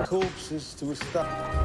corpses to a start.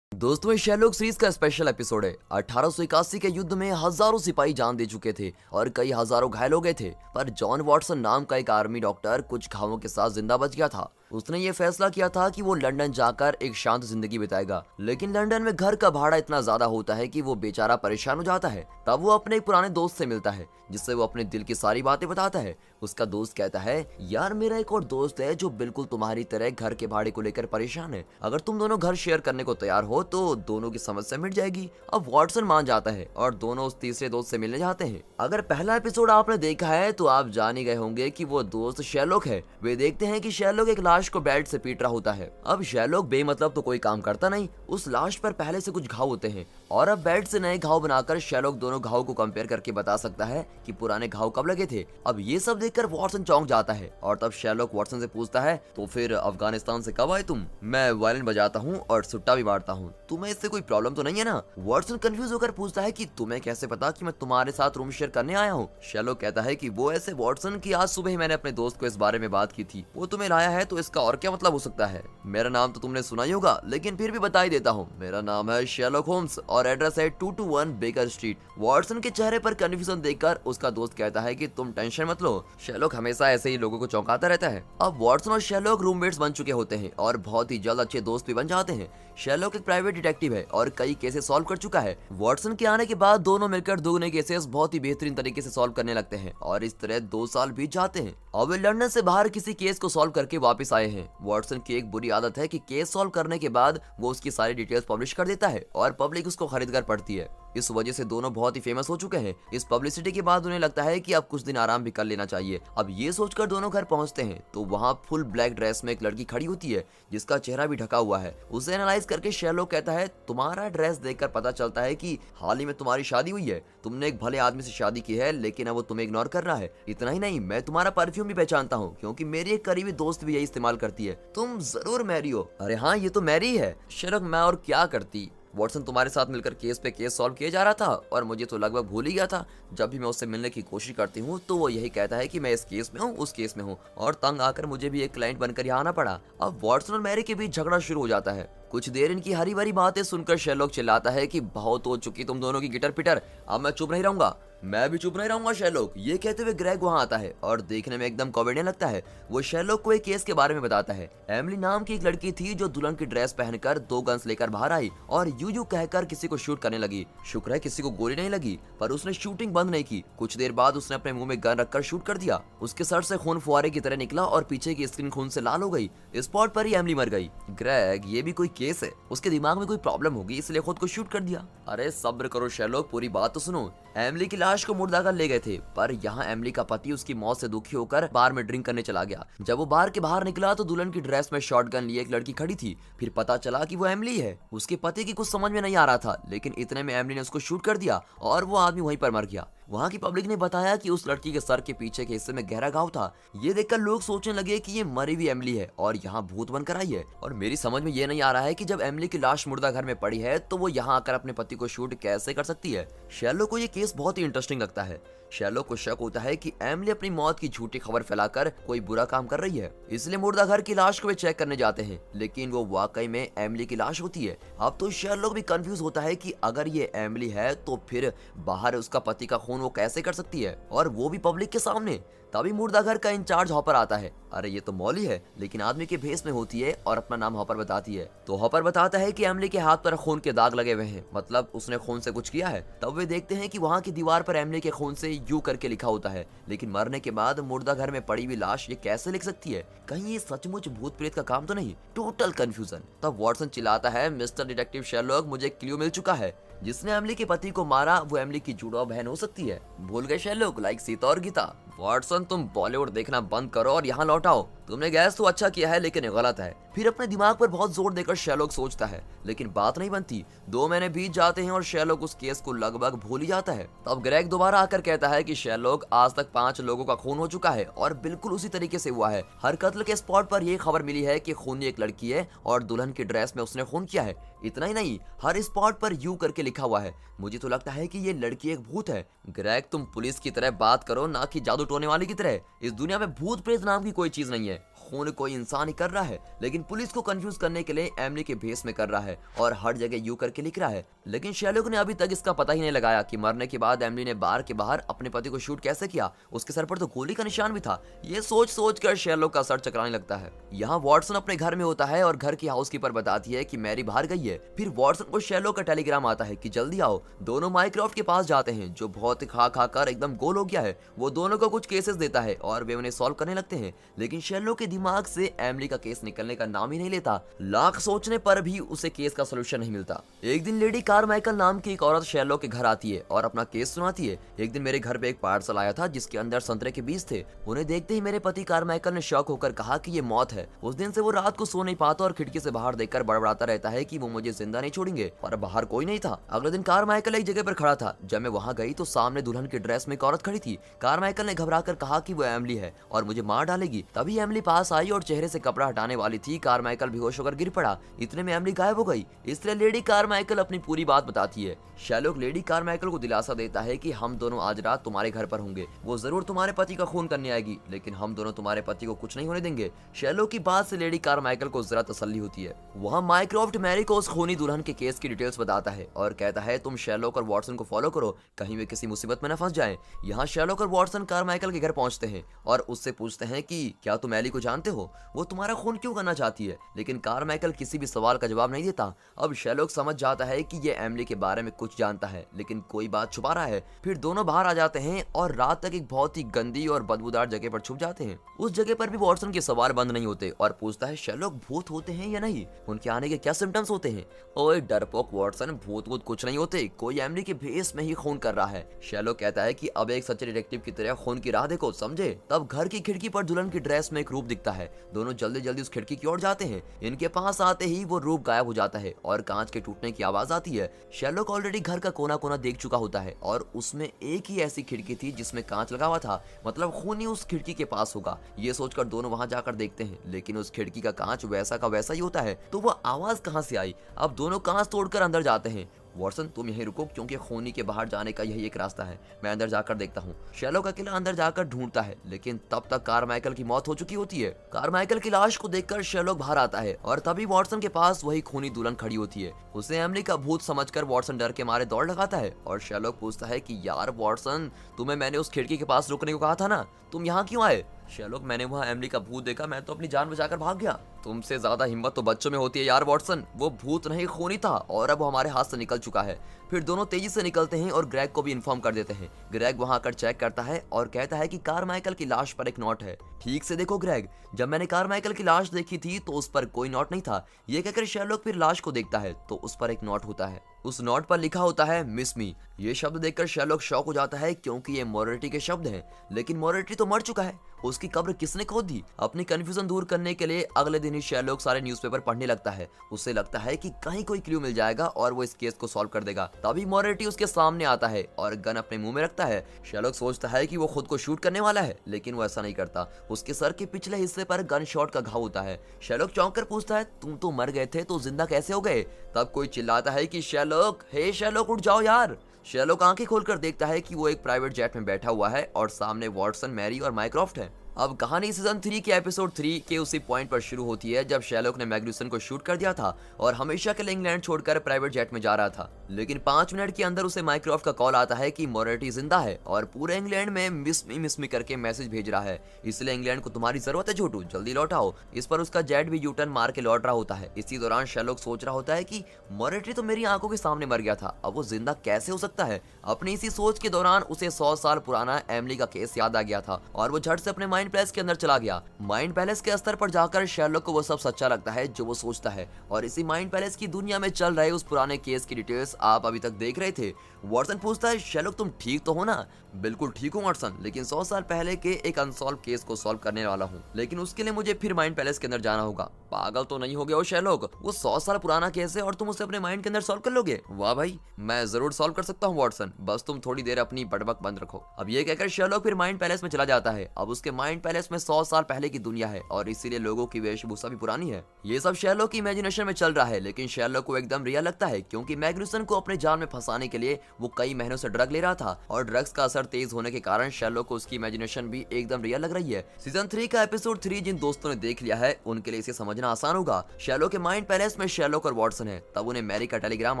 दोस्तों, ये Sherlock series का स्पेशल एपिसोड है। 1881 के युद्ध में हजारों सिपाही जान दे चुके थे और कई हजारों घायल हो गए थे, पर जॉन वॉटसन नाम का एक आर्मी डॉक्टर कुछ घावों के साथ जिंदा बच गया था। उसने ये फैसला किया था कि वो लंदन जाकर एक शांत जिंदगी बिताएगा, लेकिन लंदन में घर का भाड़ा इतना ज्यादा होता है कि वो बेचारा परेशान हो जाता है। तब वो अपने एक पुराने दोस्त से मिलता है, जिससे वो अपने दिल की सारी बातें बताता है। उसका दोस्त कहता है, यार मेरा एक और दोस्त है जो बिल्कुल तुम्हारी तरह घर के भाड़े को लेकर परेशान है। अगर तुम दोनों घर शेयर करने को तैयार हो तो दोनों की समस्या मिट जाएगी। अब वॉटसन मान जाता है और दोनों उस तीसरे दोस्त से मिलने जाते हैं। अगर पहला एपिसोड आपने देखा है तो आप जान ही गए होंगे कि वो दोस्त शेरलॉक है। वे देखते हैं कि शेरलॉक एक लाश को बेल्ट से पीट रहा होता है। अब शेरलॉक बेमतलब तो कोई काम करता नहीं, उस लाश पर पहले से कुछ घाव होते हैं और अब बेल्ट से नए घाव बनाकर शेरलॉक दोनों घाव को कंपेयर करके बता सकता है कि पुराने घाव कब लगे थे। अब ये सब देखकर वॉटसन चौंक जाता है और तब शेरलॉक वॉटसन से पूछता है, तो फिर अफगानिस्तान से कब आए तुम? मैं वायलिन बजाता हूँ और सुट्टा भी मारता हूँ, तुम्हें इससे कोई प्रॉब्लम तो नहीं है ना? वॉटसन कंफ्यूज होकर पूछता है कि तुम्हें कैसे पता कि मैं तुम्हारे साथ रूम शेयर करने आया हूँ? शेरलॉक कहता है कि वो ऐसे वॉटसन की आज सुबह ही मैंने अपने दोस्त को इस बारे में बात की थी, वो तुम्हें लाया है तो इसका और क्या मतलब हो सकता है? मेरा नाम तो तुमने सुना ही होगा, लेकिन फिर भी बता ही देता हूँ। मेरा नाम है शेरलॉक होम्स और एड्रेस है 221 बेकर स्ट्रीट। वॉटसन के चेहरे पर कंफ्यूजन देखकर उसका दोस्त कहता है कि तुम टेंशन मत लो, शेरलॉक हमेशा ऐसे ही लोगों को चौंकाता रहता है। अब वॉटसन और शेरलॉक रूममेट्स बन चुके होते हैं और बहुत ही जल्द अच्छे दोस्त भी बन जाते हैं। शेरलॉक एक प्राइवेट डिटेक्टिव है और कई केसेस सॉल्व कर चुका है। वॉटसन के आने के बाद दोनों मिलकर दोगुने केसेस बहुत ही बेहतरीन तरीके से सॉल्व करने लगते हैं और इस तरह 2 साल बीत जाते हैं। अब वे लंदन से बाहर किसी केस को सॉल्व करके वापस आए हैं। वॉटसन की एक बुरी आदत है कि केस सॉल्व करने के बाद वो उसकी सारी डिटेल्स पब्लिश कर देता है और पब्लिक उसको खरीद कर पढ़ती है। इस वजह से दोनों बहुत ही फेमस हो चुके हैं। इस पब्लिसिटी के बाद उन्हें लगता है कि अब कुछ दिन आराम भी कर लेना चाहिए। अब ये सोचकर दोनों घर पहुंचते हैं तो वहाँ फुल ब्लैक ड्रेस में एक लड़की खड़ी होती है जिसका चेहरा भी ढका हुआ है। उसे एनालाइज करके शेरलॉक कहता है, तुम्हारा ड्रेस देखकर पता चलता है कि हाल ही में तुम्हारी शादी हुई है। तुमने एक भले आदमी से शादी की है, लेकिन अब वो तुम्हें इग्नोर कर रहा है। इतना ही नहीं, मैं तुम्हारा परफ्यूम भी पहचानता हूँ क्योंकि मेरी एक करीबी दोस्त भी यही इस्तेमाल करती है। तुम जरूर मैरी हो। अरे हाँ, ये तो मैरी है। शेरलॉक, मैं और क्या करती? वॉटसन तुम्हारे साथ मिलकर केस पे केस सॉल्व किए जा रहा था और मुझे तो लगभग भूल ही गया था। जब भी मैं उससे मिलने की कोशिश करती हूँ तो वो यही कहता है कि मैं इस केस में हूँ, उस केस में हूँ, और तंग आकर मुझे भी एक क्लाइंट बनकर यहाँ आना पड़ा। अब वॉटसन और मैरी के बीच झगड़ा शुरू हो जाता है। कुछ देर इनकी हरी भरी बातें सुनकर शेरलॉक चिल्लाता है कि बहुत हो चुकी तुम दोनों की गिटर पिटर, अब मैं चुप नहीं रहूंगा। मैं भी चुप नहीं रहूंगा शेरलॉक। ये कहते हुए ग्रेग वहां आता है और देखने में एकदम कॉमेडियन लगता है। वो शेरलॉक को एक केस के बारे में बताता है। एमिली नाम की एक लड़की थी जो दुल्हन की ड्रेस पहनकर 2 गन्स लेकर बाहर आई और यू कहकर किसी को शूट करने लगी। शुक्र है किसी को गोली नहीं लगी, पर उसने शूटिंग बंद नहीं की। कुछ देर बाद उसने अपने मुंह में गन रखकर शूट कर दिया। उसके सर से खून फुहारे की तरह निकला और पीछे की स्क्रीन खून से लाल हो गई। स्पॉट पर ही एमिली मर गई। ग्रेग, ये भी कोई केस है? उसके दिमाग में कोई प्रॉब्लम होगी इसलिए खुद को शूट कर दिया। अरे सब्र करो शेरलॉक, पूरी बात तो सुनो। एमिली की लाश को मुर्दाघर ले गए थे, पर यहाँ एमिली का पति उसकी मौत से दुखी होकर बार में ड्रिंक करने चला गया। जब वो बार के बाहर निकला तो दुल्हन की ड्रेस में शॉटगन लिए एक लड़की खड़ी थी। फिर पता चला कि वो एमिली है। उसके पति की कुछ समझ में नहीं आ रहा था, लेकिन इतने में एमिली ने उसको शूट कर दिया और वो आदमी वहीं पर मर गया। वहाँ की पब्लिक ने बताया कि उस लड़की के सर के पीछे के हिस्से में गहरा घाव था। ये देखकर लोग सोचने लगे कि ये मरी हुई एमिली है और यहाँ भूत बनकर आई है। और मेरी समझ में ये नहीं आ रहा है कि जब एमिली की लाश मुर्दा घर में पड़ी है तो वो यहाँ आकर अपने पति को शूट कैसे कर सकती है। शेरलॉक को ये केस बहुत ही इंटरेस्टिंग लगता है। शेरलॉक को शक होता है कि एमिली अपनी मौत की झूठी खबर फैलाकर कोई बुरा काम कर रही है, इसलिए मुर्दा घर की लाश को वे चेक करने जाते हैं, लेकिन वो वाकई में एमिली की लाश होती है। अब तो शेरलॉक भी कंफ्यूज होता है कि अगर ये एमिली है तो फिर बाहर उसका पति का खून वो कैसे कर सकती है, और वो भी पब्लिक के सामने। तभी मुर्दा घर का इंचार्ज हॉपर आता है। अरे ये तो मॉली है, लेकिन आदमी के भेष में होती है और अपना नाम हॉपर बताती है। तो हॉपर बताता है कि एमिली के हाथ पर खून के दाग लगे हुए हैं, मतलब उसने खून से कुछ किया है। तब वे देखते हैं कि वहाँ की दीवार पर एमिली के खून से यू करके लिखा होता है, लेकिन मरने के बाद मुर्दा घर में पड़ी हुई लाश ये कैसे लिख सकती है? कहीं ये सचमुच भूत प्रेत का काम तो नहीं? Total confusion. तब वॉटसन चिल्लाता है, मिस्टर डिटेक्टिव शेरलॉक, मुझे क्लू मिल चुका है। जिसने एमिली के पति को मारा वो एमिली की जुड़वा बहन हो सकती है। भूल गए शेरलॉक, लाइक सीता और गीता। वॉटसन, तुम बॉलीवुड देखना बंद करो और यहाँ लौट आओ। तुमने गैस तो अच्छा किया है, लेकिन गलत है। फिर अपने दिमाग पर बहुत जोर देकर शेरलॉक सोचता है, लेकिन बात नहीं बनती। 2 महीने बीत जाते हैं और शेरलॉक उस केस को लगभग भूल ही जाता है। तब ग्रेग दोबारा आकर कहता है कि शेरलॉक, आज तक 5 लोगों का खून हो चुका है और बिल्कुल उसी तरीके से हुआ है। हर कत्ल के स्पॉट पर यह खबर मिली है कि खूनी एक लड़की है और दुल्हन की ड्रेस में उसने खून किया है। इतना ही नहीं, हर स्पॉट पर यू करके लिखा हुआ है। मुझे तो लगता है कि ये लड़की एक भूत है। ग्रेग, तुम पुलिस की तरह बात करो, ना कि जादू जादू टोने वाले की तरह। इस दुनिया में भूत प्रेत नाम की कोई चीज नहीं है, खून कोई इंसान ही कर रहा है, लेकिन पुलिस को कंफ्यूज करने के लिए एमिली के भेस में कर रहा है और हर जगह यू करके लिख रहा है। लेकिन शेरलॉक ने अभी तक इसका पता ही नहीं लगाया कि मरने के बाद एमिली ने बार के बाहर अपने पति को शूट कैसे किया। उसके सर पर तो गोली का निशान भी था। ये सोच सोच कर शेरलॉक का सर चकराने लगता है। यहाँ वॉटसन अपने घर में होता है और घर की हाउसकीपर बताती है कि मैरी बाहर गई है। फिर वॉटसन को शेरलॉक का टेलीग्राम आता है कि जल्दी आओ। दोनों माइक्रोफ्ट के पास जाते हैं, जो बहुत खा खा कर एकदम गोल हो गया है। वो दोनों को कुछ केसेस देता है और वे उन्हें सॉल्व करने लगते हैं, लेकिन शेरलॉक के दिमाग से एमिली का केस निकलने का नाम ही नहीं लेता। लाख सोचने पर भी उसे केस का सलूशन नहीं मिलता। एक दिन लेडी कारमाइकल नाम की एक औरत शेरलॉक के घर आती है और अपना केस सुनाती है। एक दिन मेरे घर पे एक पार्सल आया था जिसके अंदर संतरे के बीज थे। उन्हें देखते ही मेरे पति कारमाइकल ने शॉक होकर कहा कि ये मौत है। उस दिन से वो रात को सो नहीं पाता और खिड़की से बाहर देखकर बड़बड़ाता रहता है कि वो मुझे जिंदा नहीं छोड़ेंगे, पर बाहर कोई नहीं था। अगले दिन कारमाइकल एक जगह पर खड़ा था। जब मैं वहां गई तो सामने दुल्हन की ड्रेस में एक औरत खड़ी थी। कारमाइकल ने घबराकर कहा कि वो एमिली है और मुझे मार डालेगी। तभी एमिली पास आई और चेहरे से कपड़ा हटाने वाली थी। कारमाइकल बेहोश होकर गिर पड़ा। इतने में एमिली गायब हो गई। इस तरह लेडी कारमाइकल अपनी पूरी बात बताती है। शेरलॉक लेडी कारमाइकल को दिलासा देता है कि हम दोनों आज रात तुम्हारे घर पर होंगे। वो जरूर तुम्हारे पति का खून करने आएगी, लेकिन हम दोनों तुम्हारे पति को कुछ नहीं होने देंगे। शेरलॉक की बात से लेडी कारमाइकल को जरा तसल्ली होती है। वहाँ माइक्रोफ्ट मैरी को उस खूनी दुल्हन के केस की डिटेल्स बताता है और कहता है तुम शेरलॉक और वॉटसन को फॉलो करो, कहीं वे किसी मुसीबत में न फंस जाएं। यहाँ शेरलॉक और वॉटसन कारमाइकल के घर पहुंचते हैं और उससे पूछते हैं कि क्या तुम एली को जानते हो, वो तुम्हारा खून क्यों करना चाहती है। लेकिन कारमाइकल किसी भी सवाल का जवाब नहीं देता। अब शेरलॉक समझ जाता है कि ये एमिली के बारे में कुछ जानता है, लेकिन कोई बात छुपा रहा है। फिर दोनों बाहर आ जाते हैं और रात तक एक बहुत ही गंदी और बदबूदार जगह पर छुप जाते हैं। उस जगह पर भी वॉटसन के सवाल बंद नहीं होते और पूछता है शेरलॉक भूत होते हैं या नहीं, उनके आने के क्या सिम्टम्स होते हैं। ओए डरपोक वॉटसन, भूत वूत कुछ नहीं होते, कोई एमिली के भेस में ही खून कर रहा है। शेरलॉक कहता है कि अब एक सच्चे डिटेक्टिव की तरह खून की राह देखो, समझे। तब घर की खिड़की पर दुल्हन की ड्रेस में एक रूप दिखता है। दोनों जल्दी जल्दी उस खिड़की की ओर जाते हैं। इनके पास आते ही वो रूप गायब हो जाता है और कांच के टूटने की आवाज आती है। शेरलॉक ऑलरेडी घर का कोना कोना देख चुका होता है और उसमें एक ही ऐसी खिड़की थी जिसमें कांच लगा हुआ था, मतलब खूनी उस खिड़की के पास होगा। ये सोचकर दोनों वहां जाकर देखते हैं, लेकिन उस खिड़की का कांच वैसा का वैसा ही होता है। तो वो आवाज कहां से आई। अब दोनों कांच तोड़कर अंदर जाते हैं। वॉटसन तुम यहीं रुको, क्योंकि खूनी के बाहर जाने का यही एक रास्ता है, मैं अंदर जाकर देखता हूँ। शेरलॉक अकेला अंदर जाकर ढूंढता है, लेकिन तब तक कारमाइकल की मौत हो चुकी होती है। कारमाइकल की लाश को देखकर शेरलॉक बाहर आता है और तभी वॉटसन के पास वही खूनी दुल्हन खड़ी होती है। उसे एमिली का भूत समझकर वॉटसन डर के मारे दौड़ लगाता है और शेरलॉक पूछता है कि यार वॉटसन, तुम्हें मैंने उस खिड़की के पास रुकने को कहा था ना, तुम यहाँ क्यों आए। शेरलॉक मैंने वहाँ एमिली का भूत देखा, मैं तो अपनी जान बचाकर भाग गया। तुमसे ज्यादा हिम्मत तो बच्चों में होती है यार वॉटसन, वो भूत नहीं खूनी था और अब वो हमारे हाथ से निकल चुका है। फिर दोनों तेजी से निकलते हैं और ग्रेग को भी इन्फॉर्म कर देते हैं। ग्रेग वहां आकर चेक करता है और कहता है कि कारमाइकल की लाश पर एक नोट है। ठीक से देखो ग्रेग, जब मैंने कारमाइकल की लाश देखी थी तो उस पर कोई नोट नहीं था। ये कहकर शेरलॉक फिर लाश को देखता है तो उस पर एक नोट होता है। उस नोट पर लिखा होता है मिस मी। ये शब्द देखकर शेरलॉक शॉक हो जाता है, क्योंकि ये मोरेटी के शब्द हैं। लेकिन मोरेटी तो मर चुका है, उसकी कब्र किसने खोद दी। अपनी कंफ्यूजन दूर करने के लिए अगले दिन ही शेरलॉक सारे न्यूज़पेपर पढ़ने लगता है। उसे लगता है कि कहीं कोई क्लू मिल जाएगा और वो इस केस को सॉल्व कर देगा। तभी मोरेटी उसके सामने आता है और गन अपने मुंह में रखता है। शेरलॉक सोचता है कि वो खुद को शूट करने वाला है, लेकिन वो ऐसा नहीं करता। उसके सर के पिछले हिस्से पर गन शॉट का घाव होता है। शेरलॉक चौंक कर पूछता है तुम तो मर गए थे, तो जिंदा कैसे हो गए। तब कोई चिल्लाता है कि शेरलॉक, हे शेरलॉक उठ जाओ यार। शेरलॉक आंखें खोलकर देखता है कि वो एक प्राइवेट जेट में बैठा हुआ है और सामने वॉटसन, मैरी और माइक्रोफ्ट है। अब कहानी सीजन 3 के एपिसोड 3 के उसी पॉइंट पर शुरू होती है जब शेरलॉक ने मैग्नुसन को शूट कर दिया था और हमेशा के लिए इंग्लैंड छोड़कर प्राइवेट जेट में जा रहा था। लेकिन 5 मिनट के अंदर उसे माइक्रोफ्ट का कॉल आता है कि मोरेटी जिंदा है और पूरे इंग्लैंड में मिस मी करके मैसेज भेज रहा है, इसलिए इंग्लैंड को तुम्हारी जरूरत है छोटू, जल्दी लौट आओ। इस पर उसका जेट भी यूटर्न मार के लौट रहा होता है। इसी दौरान शेरलॉक सोच रहा होता है कि मोरेटी तो मेरी आंखों के सामने मर गया था, अब वो जिंदा कैसे हो सकता है। अपनी इसी सोच के दौरान उसे 100 साल पुराना एमिली का केस याद आ गया था और वो झट से अपने माइंड प्लेस के अंदर चला गया। माइंड पैलेस के स्तर पर जाकर शेरलॉक को वो सब सच्चा लगता है जो वो सोचता है और इसी माइंड पैलेस की दुनिया में चल रहे उस पुराने केस की डिटेल्स आप अभी तक देख रहे थे। वॉटसन पूछता है शेरलॉक तुम ठीक तो हो ना। बिल्कुल ठीक हूँ वॉटसन, लेकिन 100 साल पहले के एक अनसॉल्व केस को सॉल्व करने वाला हूँ, लेकिन उसके लिए मुझे फिर माइंड पैलेस के अंदर जाना होगा। पागल तो नहीं हो गए हो शेरलॉक? वो 100 साल पुराना केस है और तुम उसे अपने माइंड के अंदर सॉल्व कर लोगे? वाह भाई, मैं जरूर सॉल्व कर सकता हूँ वॉटसन, बस तुम थोड़ी देर अपनी बड़बक बंद रखो। अब ये कहकर शेरलॉक फिर माइंड पैलेस में चला जाता है। अब उसके माइंड पैलेस में 100 साल पहले की दुनिया है और इसीलिए लोगों की वेशभूषा भी पुरानी है। ये सब शेरलॉक की इमेजिनेशन में चल रहा है, लेकिन शेरलॉक को एकदम रियल लगता है क्योंकि मैग्नुसन को अपने जाल में फंसाने के लिए वो कई महीनों से ड्रग ले रहा था और ड्रग्स का असर तेज होने के कारण शेरलॉक को उसकी इमेजिनेशन भी एकदम रियल लग रही है। सीजन 3 का एपिसोड 3 जिन दोस्तों ने देख लिया है उनके लिए इसे समझना आसान होगा। शेरलॉक के माइंड पैलेस में शेरलॉक और वॉटसन है। तब उन्हें मैरी का टेलीग्राम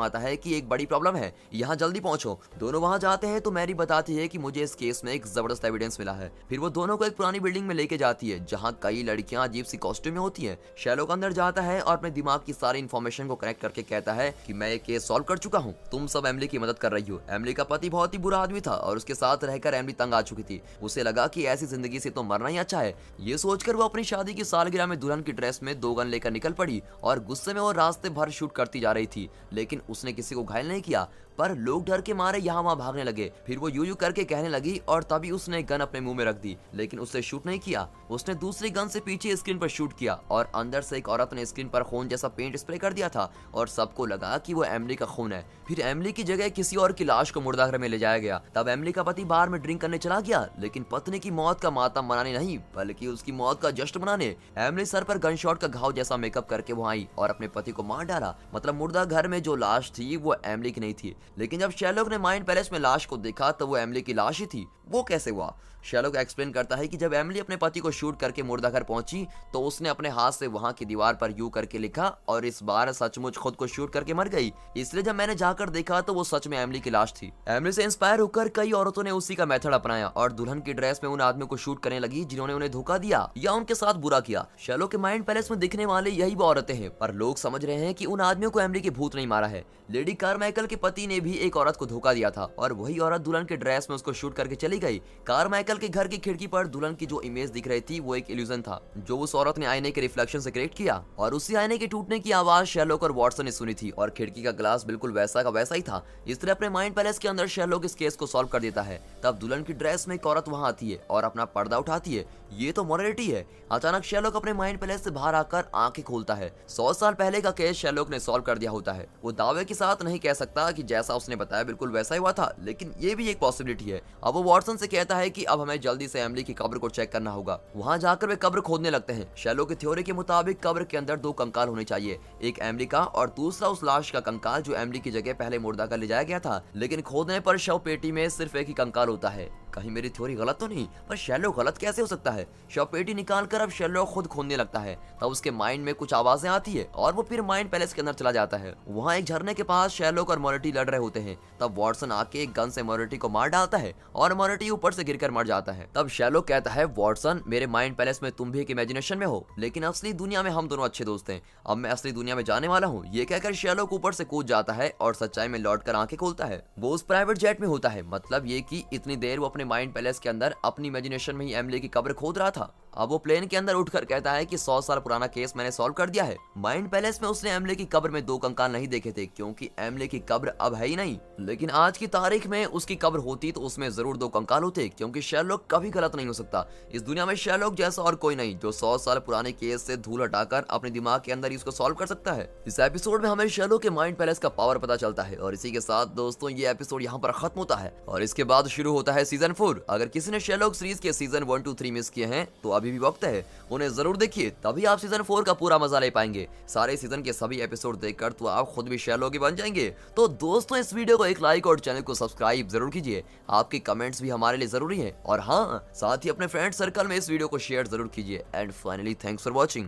आता है कि एक बड़ी प्रॉब्लम है, यहाँ जल्दी पहुंचो। दोनों वहां जाते हैं तो मैरी बताती है कि मुझे इस केस में एक जबरदस्त एविडेंस मिला है। फिर वो दोनों को एक पुरानी बिल्डिंग में लेके जाती है जहाँ कई लड़कियां अजीब सी कॉस्ट्यूम में होती है। शेरलॉक अंदर जाता है और अपने दिमाग की सारी इन्फॉर्मेशन को कनेक्ट करके कहता है कि मैं ये केस सॉल्व कर चुका हूँ, तुम सब एमिली की मदद कर रही हो। एमिली का पति बहुत ही बुरा आदमी था और उसके साथ रहकर एमिली तंग आ चुकी थी। उसे लगा कि ऐसी जिंदगी से तो मरना ही अच्छा है। ये सोचकर वो अपनी शादी की सालगिरह में दुल्हन की ड्रेस में 2 गन लेकर निकल पड़ी और गुस्से में वो रास्ते भर शूट करती जा रही थी, लेकिन उसने किसी को घायल नहीं किया। पर लोग डर के मारे यहाँ वहाँ भागने लगे। फिर वो यूं करके कहने लगी और तभी उसने गन अपने मुंह में रख दी, लेकिन उससे शूट नहीं किया। उसने दूसरी गन से पीछे स्क्रीन पर शूट किया और अंदर से एक औरत ने स्क्रीन पर खून जैसा पेंट स्प्रे कर दिया था और सबको लगा कि वो एमिली का खून है। फिर एमिली की जगह किसी और की लाश को मुर्दाघर में ले जाया गया। तब एमिली का पति बार में ड्रिंक करने चला गया, लेकिन पत्नी की मौत का मातम मनाने नहीं बल्कि उसकी मौत का जश्न मनाने। एमिली सर पर गन शॉट का घाव जैसा मेकअप करके वहाँ आई और अपने पति को मार डाला। मतलब मुर्दाघर में जो लाश थी वो एमिली की नहीं थी, लेकिन जब शेरलॉक ने माइंड पैलेस में लाश को देखा तो वो एमिली की लाश ही थी। वो कैसे हुआ? शेरलॉक एक्सप्लेन करता है कि जब एमिली अपने पति को शूट करके मुर्दाघर पहुंची तो उसने अपने हाथ से वहां की दीवार पर यू करके लिखा और इस बार सचमुच खुद को शूट करके मर गई। इसलिए जब मैंने जाकर देखा तो वो सच में एमिली की लाश थी। एमिली से इंस्पायर होकर कई औरतों ने उसी का मेथड अपनाया और दुल्हन की ड्रेस में उन आदमियों को शूट करने लगी जिन्होंने उन्हें धोखा दिया या उनके साथ बुरा किया। शेरलॉक के माइंड पैलेस में दिखने वाले यही वो औरतें हैं, पर लोग समझ रहे हैं कि उन आदमियों को एमिली के भूत नहीं मारा है। लेडी कारमाइकल के पति ने भी एक औरत को धोखा दिया था और वही औरत दुल्हन के ड्रेस में उसको शूट करके चली गई। कारमाइकल के घर की खिड़की पर दुल्हन की जो इमेज दिख रही थी वो एक इल्यूजन था जो उस औरत ने आईने के रिफ्लेक्शन से क्रिएट किया और उसी आईने के टूटने की आवाज शेरलॉक और वॉटसन ने सुनी थी और खिड़की का ग्लास बिल्कुल वैसा का वैसा ही था। इस तरह अपने माइंड पैलेस के अंदर शेरलॉक इस केस को सॉल्व कर देता है। तब दुल्हन की ड्रेस में एक औरत वहां आती है और अपना पर्दा उठाती है। ये तो मोरालिटी है। अचानक शेरलॉक अपने माइंड पैलेस से बाहर आकर आंखें खोलता है। 100 साल पहले का केस शेरलॉक ने सॉल्व कर दिया होता है। वो दावे के साथ नहीं कह सकता कि जैसा उसने बताया बिल्कुल वैसा ही हुआ था, लेकिन ये भी एक पॉसिबिलिटी है। अब वो वॉटसन से कहता है कि अब हमें जल्दी से एमिली की कब्र को चेक करना होगा। वहां जाकर वे कब्र खोदने लगते हैं। शेरलॉक की थ्योरी के मुताबिक कब्र के अंदर 2 कंकाल होने चाहिए, एक एमिली का और दूसरा उस लाश का कंकाल जो एमिली की जगह पहले मुर्दाघर ले जाया गया था। लेकिन खोदने पर शव पेटी में सिर्फ एक ही कंकाल होता है। कहीं मेरी थ्योरी गलत तो नहीं? पर शेरलॉक गलत कैसे हो सकता है? शव पेटी निकालकर अब शेरलॉक खुद खोदने लगता है। तब उसके माइंड में कुछ आवाजें आती है और वो फिर माइंड पैलेस के अंदर चला जाता है। वहाँ एक झरने के पास शेरलॉक और मोरेटी लड़ रहे होते हैं। तब वॉटसन आके एक गन से मोरेटी को मार डालता है और मोरेटी ऊपर से गिरकर मर जाता है। तब शेरलॉक कहता है, वॉटसन मेरे माइंड पैलेस में तुम भी एक इमेजिनेशन में हो, लेकिन असली दुनिया में हम दोनों अच्छे दोस्त हैं। अब मैं असली दुनिया में जाने वाला हूँ। ये कहकर शेरलॉक ऊपर से कूद जाता है और सच्चाई में लौटकर आंखें खोलता है। वो उस प्राइवेट जेट में होता है। मतलब ये कि इतनी देर वो अपने माइंड पैलेस के अंदर अपनी इमेजिनेशन में ही एमिली की कब्र खोद रहा था। अब वो प्लेन के अंदर उठकर कहता है कि 100 साल पुराना केस मैंने सॉल्व कर दिया है। माइंड पैलेस में उसने एमिली की कब्र में 2 कंकाल नहीं देखे थे क्योंकि एमिली की कब्र अब है ही नहीं, लेकिन आज की तारीख में उसकी कब्र होती तो उसमें जरूर 2 कंकाल होते क्योंकि शेरलॉक कभी गलत नहीं हो सकता। इस दुनिया में शेरलॉक जैसा और कोई नहीं जो 100 साल पुराने केस से धूल हटाकर अपने दिमाग के अंदर ही उसको सॉल्व कर सकता है। इस एपिसोड में हमें शेरलॉक के माइंड पैलेस का पावर पता चलता है और इसी के साथ दोस्तों ये एपिसोड यहाँ पर खत्म होता है और इसके बाद शुरू होता है सीजन 4। अगर किसी ने शेरलॉक सीरीज के सीजन 1, 2, 3 मिस किए हैं तो अभी भी वक्त है, उन्हें जरूर देखिए, तभी आप सीजन 4 का पूरा मजा ले पाएंगे। सारे सीजन के सभी एपिसोड देखकर तो आप खुद भी शेरलॉक बन जाएंगे। तो दोस्तों इस वीडियो को एक लाइक और चैनल को सब्सक्राइब जरूर कीजिए। आपके कमेंट्स भी हमारे लिए जरूरी है और हाँ, साथ ही अपने फ्रेंड सर्कल में इस वीडियो को शेयर जरूर कीजिए। And finally thanks for watching.